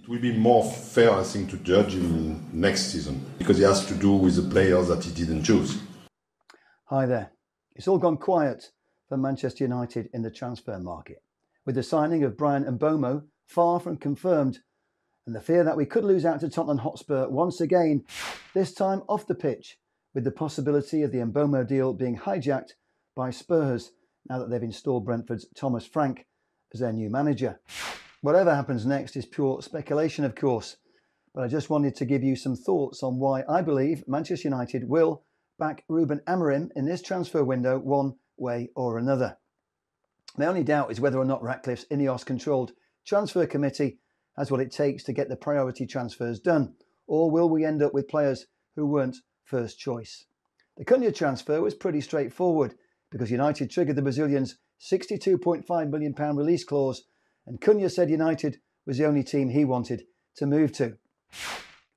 It will be more fair, I think, to judge him next season because he has to do with the players that he didn't choose. Hi there. It's all gone quiet for Manchester United in the transfer market, with the signing of Bryan Mbeumo far from confirmed and the fear that we could lose out to Tottenham Hotspur once again, this time off the pitch, with the possibility of the Mbeumo deal being hijacked by Spurs now that they've installed Brentford's Thomas Frank as their new manager. Whatever happens next is pure speculation, of course, but I just wanted to give you some thoughts on why I believe Manchester United will back Ruben Amorim in this transfer window one way or another. My only doubt is whether or not Ratcliffe's Ineos-controlled transfer committee has what it takes to get the priority transfers done, or will we end up with players who weren't first choice? The Cunha transfer was pretty straightforward because United triggered the Brazilian's £62.5 million release clause, and Cunha said United was the only team he wanted to move to.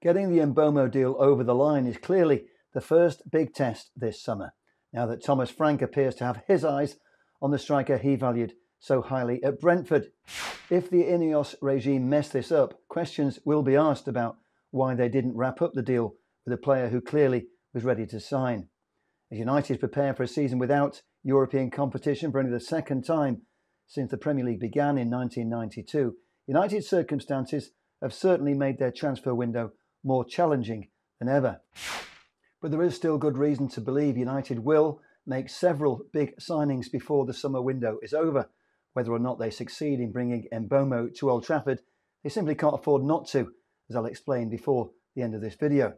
Getting the Mbeumo deal over the line is clearly the first big test this summer, now that Thomas Frank appears to have his eyes on the striker he valued so highly at Brentford. If the Ineos regime mess this up, questions will be asked about why they didn't wrap up the deal with a player who clearly was ready to sign. As United prepare for a season without European competition for only the second time since the Premier League began in 1992, United's circumstances have certainly made their transfer window more challenging than ever. But there is still good reason to believe United will make several big signings before the summer window is over. Whether or not they succeed in bringing Mbeumo to Old Trafford, they simply can't afford not to, as I'll explain before the end of this video.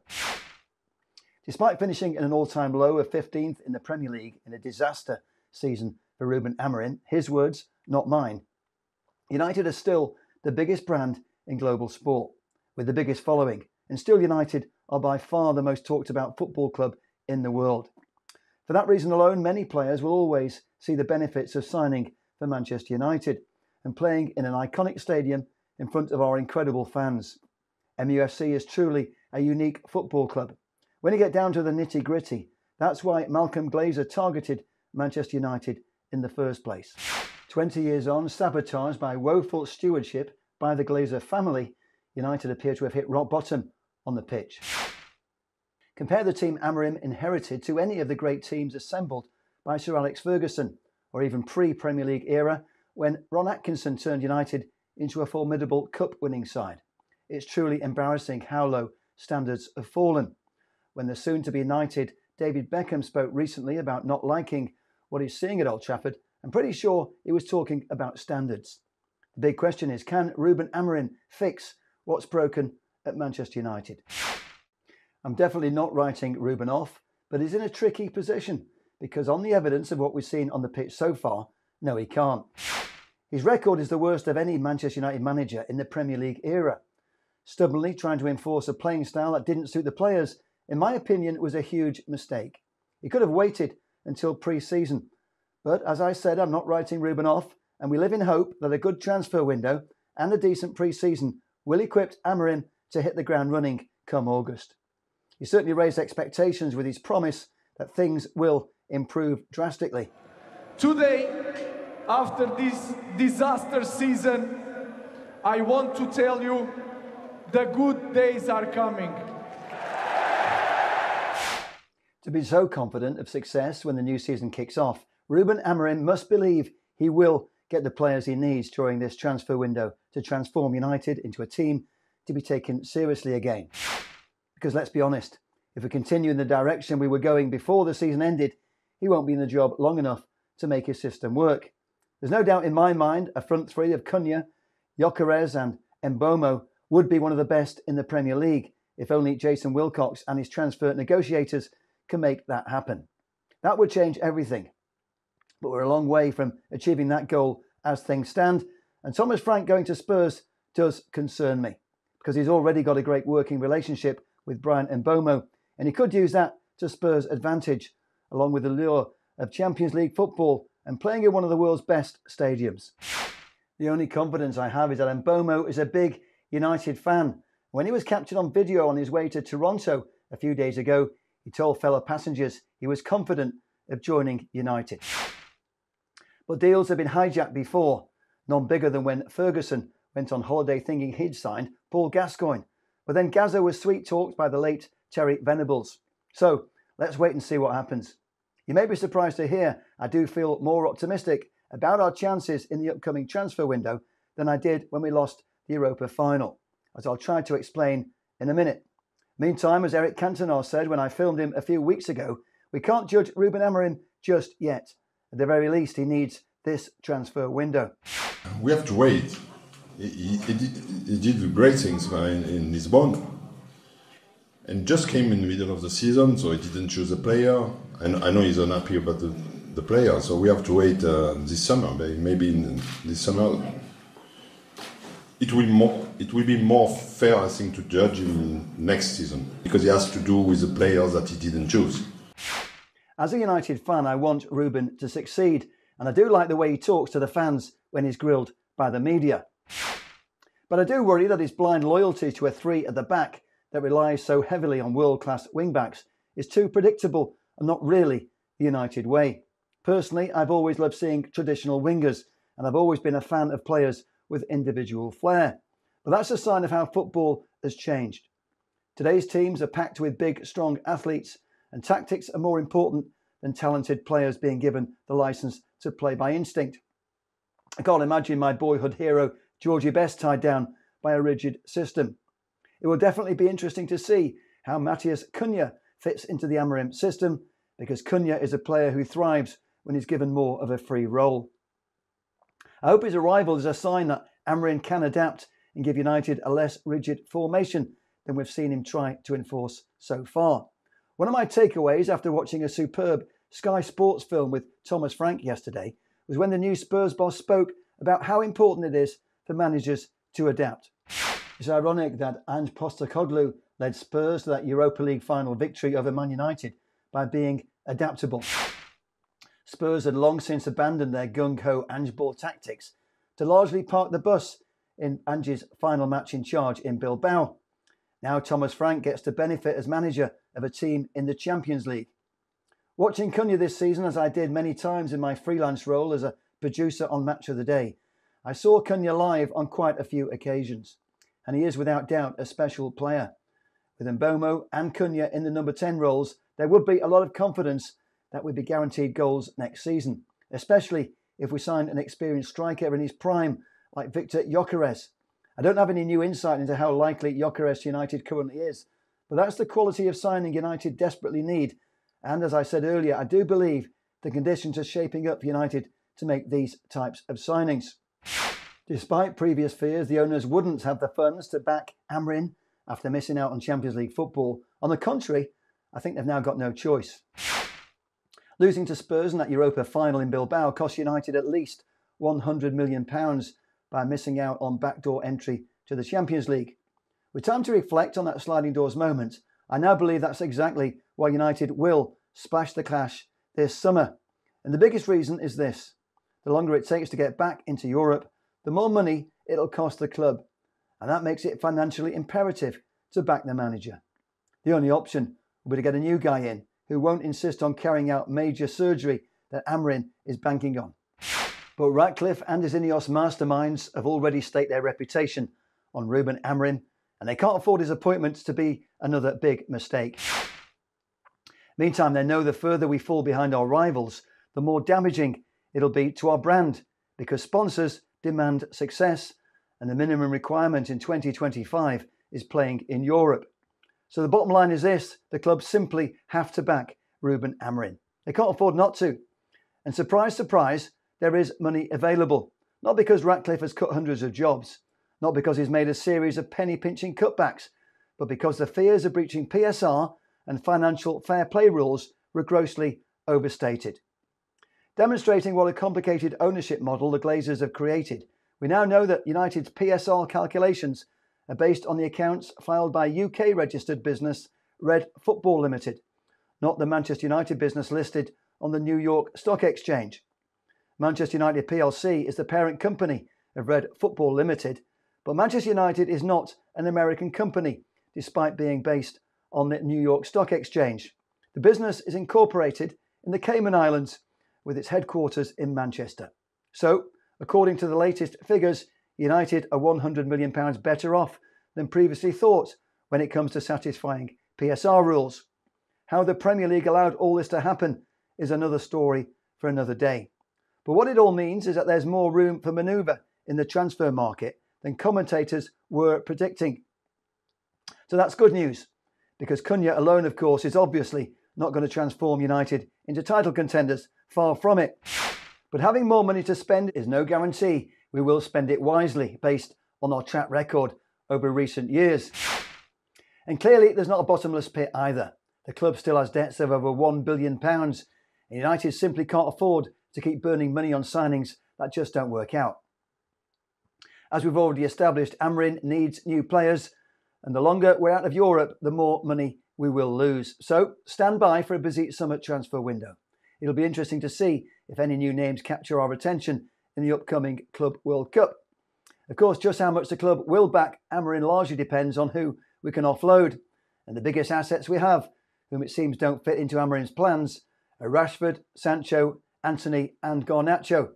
Despite finishing in an all-time low of 15th in the Premier League in a disaster season for Ruben Amorim, his words, not mine, United are still the biggest brand in global sport, with the biggest following, and still United are by far the most talked about football club in the world. For that reason alone, many players will always see the benefits of signing for Manchester United and playing in an iconic stadium in front of our incredible fans. MUFC is truly a unique football club. When you get down to the nitty-gritty, that's why Malcolm Glazer targeted Manchester United in the first place. 20 years on, sabotaged by woeful stewardship by the Glazer family, United appear to have hit rock bottom on the pitch. Compare the team Amorim inherited to any of the great teams assembled by Sir Alex Ferguson, or even pre-Premier League era, when Ron Atkinson turned United into a formidable cup-winning side. It's truly embarrassing how low standards have fallen. When the soon-to-be knighted David Beckham spoke recently about not liking what he's seeing at Old Trafford, I'm pretty sure he was talking about standards. The big question is, can Ruben Amorim fix what's broken at Manchester United? I'm definitely not writing Ruben off, but he's in a tricky position because on the evidence of what we've seen on the pitch so far, no, he can't. His record is the worst of any Manchester United manager in the Premier League era. Stubbornly trying to enforce a playing style that didn't suit the players, in my opinion, was a huge mistake. He could have waited until pre-season. But as I said, I'm not writing Ruben off, and we live in hope that a good transfer window and a decent pre-season will equip Amorim to hit the ground running come August. He certainly raised expectations with his promise that things will improve drastically. Today, after this disaster season, I want to tell you the good days are coming. To be so confident of success when the new season kicks off, Ruben Amorim must believe he will get the players he needs during this transfer window to transform United into a team to be taken seriously again. Because let's be honest, if we continue in the direction we were going before the season ended, he won't be in the job long enough to make his system work. There's no doubt in my mind a front three of Cunha, Gyokeres and Mbeumo would be one of the best in the Premier League if only Jason Wilcox and his transfer negotiators can make that happen. That would change everything. But we're a long way from achieving that goal as things stand, and Thomas Frank going to Spurs does concern me because he's already got a great working relationship with Bryan Mbeumo, and he could use that to Spurs' advantage, along with the lure of Champions League football and playing in one of the world's best stadiums. The only confidence I have is that Mbeumo is a big United fan. When he was captured on video on his way to Toronto a few days ago, he told fellow passengers he was confident of joining United. But deals have been hijacked before, none bigger than when Ferguson went on holiday thinking he'd signed Paul Gascoigne, but then Gazza was sweet-talked by the late Terry Venables. So let's wait and see what happens. You may be surprised to hear I do feel more optimistic about our chances in the upcoming transfer window than I did when we lost the Europa final, as I'll try to explain in a minute. Meantime, as Eric Cantona said when I filmed him a few weeks ago, we can't judge Ruben Amorim just yet. At the very least, he needs this transfer window. We have to wait. He did great things in Lisbon, and just came in the middle of the season, so he didn't choose a player. And I know he's unhappy about the player, so we have to wait this summer. Maybe in this summer, it will be more fair, I think, to judge him next season, because he has to do with the players that he didn't choose. As a United fan, I want Ruben to succeed, and I do like the way he talks to the fans when he's grilled by the media. But I do worry that his blind loyalty to a three at the back that relies so heavily on world-class wing-backs is too predictable and not really the United way. Personally, I've always loved seeing traditional wingers, and I've always been a fan of players with individual flair. But that's a sign of how football has changed. Today's teams are packed with big, strong athletes, and tactics are more important than talented players being given the licence to play by instinct. I can't imagine my boyhood hero Georgie Best tied down by a rigid system. It will definitely be interesting to see how Matheus Cunha fits into the Amorim system, because Cunha is a player who thrives when he's given more of a free role. I hope his arrival is a sign that Amorim can adapt and give United a less rigid formation than we've seen him try to enforce so far. One of my takeaways after watching a superb Sky Sports film with Thomas Frank yesterday was when the new Spurs boss spoke about how important it is for managers to adapt. It's ironic that Ange Postecoglou led Spurs to that Europa League final victory over Man United by being adaptable. Spurs had long since abandoned their gung-ho Ange ball tactics to largely park the bus in Ange's final match in charge in Bilbao. Now Thomas Frank gets to benefit as manager of a team in the Champions League. Watching Cunha this season, as I did many times in my freelance role as a producer on Match of the Day, I saw Cunha live on quite a few occasions, and he is without doubt a special player. With Mbeumo and Cunha in the number 10 roles, there would be a lot of confidence that we'd be guaranteed goals next season, especially if we signed an experienced striker in his prime like Victor Gyokeres. I don't have any new insight into how likely Gyokeres to United currently is, but that's the quality of signing United desperately need. And as I said earlier, I do believe the conditions are shaping up for United to make these types of signings. Despite previous fears the owners wouldn't have the funds to back Amorim after missing out on Champions League football, on the contrary, I think they've now got no choice. Losing to Spurs in that Europa final in Bilbao cost United at least £100 million by missing out on backdoor entry to the Champions League. With time to reflect on that sliding doors moment, I now believe that's exactly why United will splash the cash this summer. And the biggest reason is this: the longer it takes to get back into Europe, the more money it'll cost the club. And that makes it financially imperative to back the manager. The only option will be to get a new guy in who won't insist on carrying out major surgery that Amorim is banking on. But Ratcliffe and his Ineos masterminds have already staked their reputation on Ruben Amorim, and they can't afford his appointment to be another big mistake. Meantime, they know the further we fall behind our rivals, the more damaging it'll be to our brand, because sponsors demand success, and the minimum requirement in 2025 is playing in Europe. So the bottom line is this: the club simply have to back Ruben Amorim. They can't afford not to. And surprise, surprise, there is money available. Not because Ratcliffe has cut hundreds of jobs, not because he's made a series of penny-pinching cutbacks, but because the fears of breaching PSR and financial fair play rules were grossly overstated. Demonstrating what a complicated ownership model the Glazers have created, we now know that United's PSR calculations are based on the accounts filed by UK-registered business Red Football Limited, not the Manchester United business listed on the New York Stock Exchange. Manchester United plc is the parent company of Red Football Limited, but Manchester United is not an American company, despite being based on the New York Stock Exchange. The business is incorporated in the Cayman Islands, with its headquarters in Manchester. So, according to the latest figures, United are £100 million better off than previously thought when it comes to satisfying PSR rules. How the Premier League allowed all this to happen is another story for another day. But what it all means is that there's more room for manoeuvre in the transfer market than commentators were predicting. So that's good news, because Cunha alone, of course, is obviously not going to transform United into title contenders. Far from it. But having more money to spend is no guarantee we will spend it wisely based on our track record over recent years. And clearly there's not a bottomless pit either. The club still has debts of over £1 billion, and United simply can't afford to keep burning money on signings that just don't work out. As we've already established, Amorim needs new players, and the longer we're out of Europe, the more money we will lose. So stand by for a busy summer transfer window. It'll be interesting to see if any new names capture our attention in the upcoming Club World Cup. Of course, just how much the club will back Amorim largely depends on who we can offload. And the biggest assets we have, whom it seems don't fit into Amorim's plans, are Rashford, Sancho, Antony and Garnacho.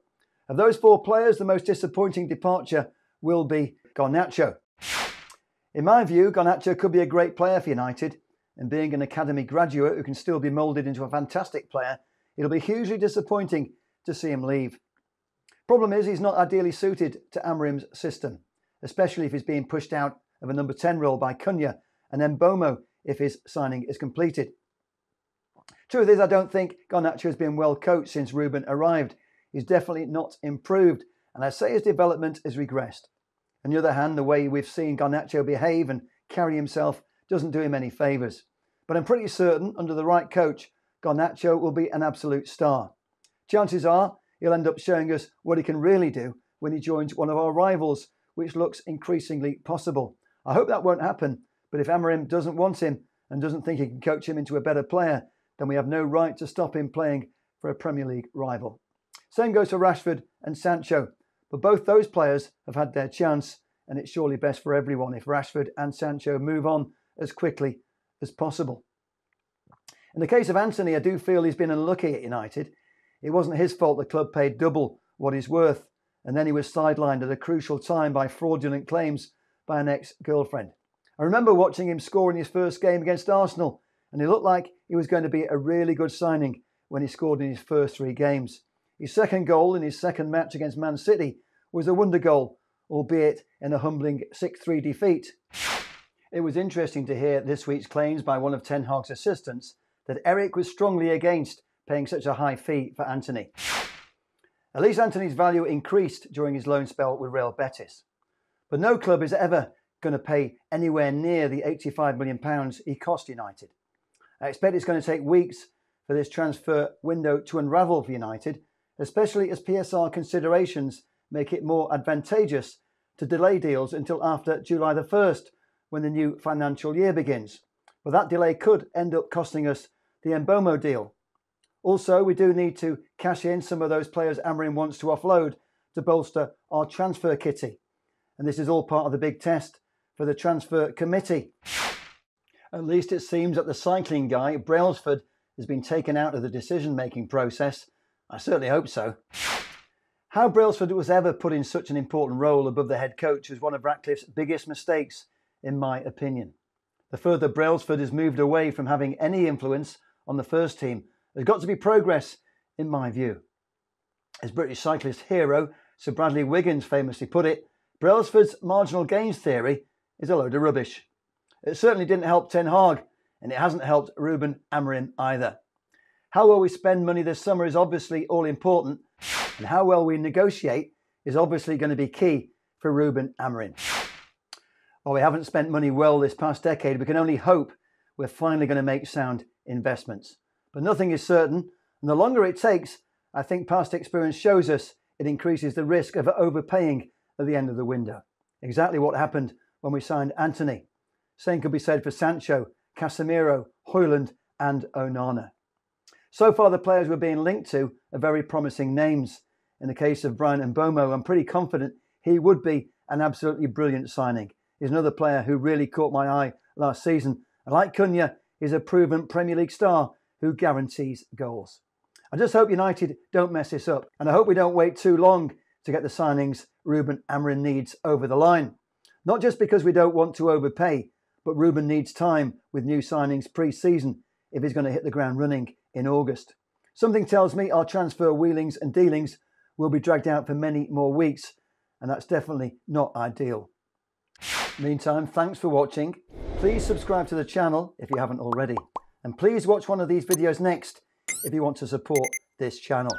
Of those four players, the most disappointing departure will be Garnacho. In my view, Garnacho could be a great player for United, and being an academy graduate who can still be moulded into a fantastic player, it'll be hugely disappointing to see him leave. Problem is, he's not ideally suited to Amorim's system, especially if he's being pushed out of a number 10 role by Cunha and then Mbeumo if his signing is completed. Truth is, I don't think Garnacho has been well coached since Ruben arrived. He's definitely not improved, and I'd say his development has regressed. On the other hand, the way we've seen Garnacho behave and carry himself doesn't do him any favours. But I'm pretty certain, under the right coach, Garnacho will be an absolute star. Chances are he'll end up showing us what he can really do when he joins one of our rivals, which looks increasingly possible. I hope that won't happen, but if Amorim doesn't want him and doesn't think he can coach him into a better player, then we have no right to stop him playing for a Premier League rival. Same goes for Rashford and Sancho, but both those players have had their chance, and it's surely best for everyone if Rashford and Sancho move on as quickly as possible. In the case of Antony, I do feel he's been unlucky at United. It wasn't his fault the club paid double what he's worth, and then he was sidelined at a crucial time by fraudulent claims by an ex-girlfriend. I remember watching him score in his first game against Arsenal, and he looked like he was going to be a really good signing when he scored in his first 3 games. His second goal in his second match against Man City was a wonder goal, albeit in a humbling 6-3 defeat. It was interesting to hear this week's claims by one of Ten Hag's assistants that Eric was strongly against paying such a high fee for Antony. At least Antony's value increased during his loan spell with Real Betis. But no club is ever going to pay anywhere near the £85 million he cost United. I expect it's going to take weeks for this transfer window to unravel for United, especially as PSR considerations make it more advantageous to delay deals until after July the 1st, when the new financial year begins. But that delay could end up costing us the Mbeumo deal. Also, we do need to cash in some of those players Amorim wants to offload to bolster our transfer kitty. And this is all part of the big test for the transfer committee. At least it seems that the cycling guy, Brailsford, has been taken out of the decision-making process. I certainly hope so. How Brailsford was ever put in such an important role above the head coach was one of Ratcliffe's biggest mistakes, in my opinion. The further Brailsford has moved away from having any influence on the first team, there's got to be progress, in my view. As British cyclist hero Sir Bradley Wiggins famously put it, Brailsford's marginal gains theory is a load of rubbish. It certainly didn't help Ten Hag, and it hasn't helped Ruben Amorim either. How well we spend money this summer is obviously all important, and how well we negotiate is obviously going to be key for Ruben Amorim. While we haven't spent money well this past decade, we can only hope we're finally going to make sound investments. But nothing is certain, and the longer it takes, I think past experience shows us it increases the risk of overpaying at the end of the window. Exactly what happened when we signed Antony. Same could be said for Sancho, Casemiro, Højlund and Onana. So far, the players we're being linked to are very promising names. In the case of Bryan Mbeumo, I'm pretty confident he would be an absolutely brilliant signing. He's another player who really caught my eye last season. And like Cunha, he's a proven Premier League star who guarantees goals. I just hope United don't mess this up. And I hope we don't wait too long to get the signings Ruben Amorim needs over the line. Not just because we don't want to overpay, but Ruben needs time with new signings pre-season if he's going to hit the ground running in August. Something tells me our transfer wheelings and dealings will be dragged out for many more weeks, and that's definitely not ideal. Meantime, thanks for watching. Please subscribe to the channel if you haven't already, and please watch one of these videos next if you want to support this channel.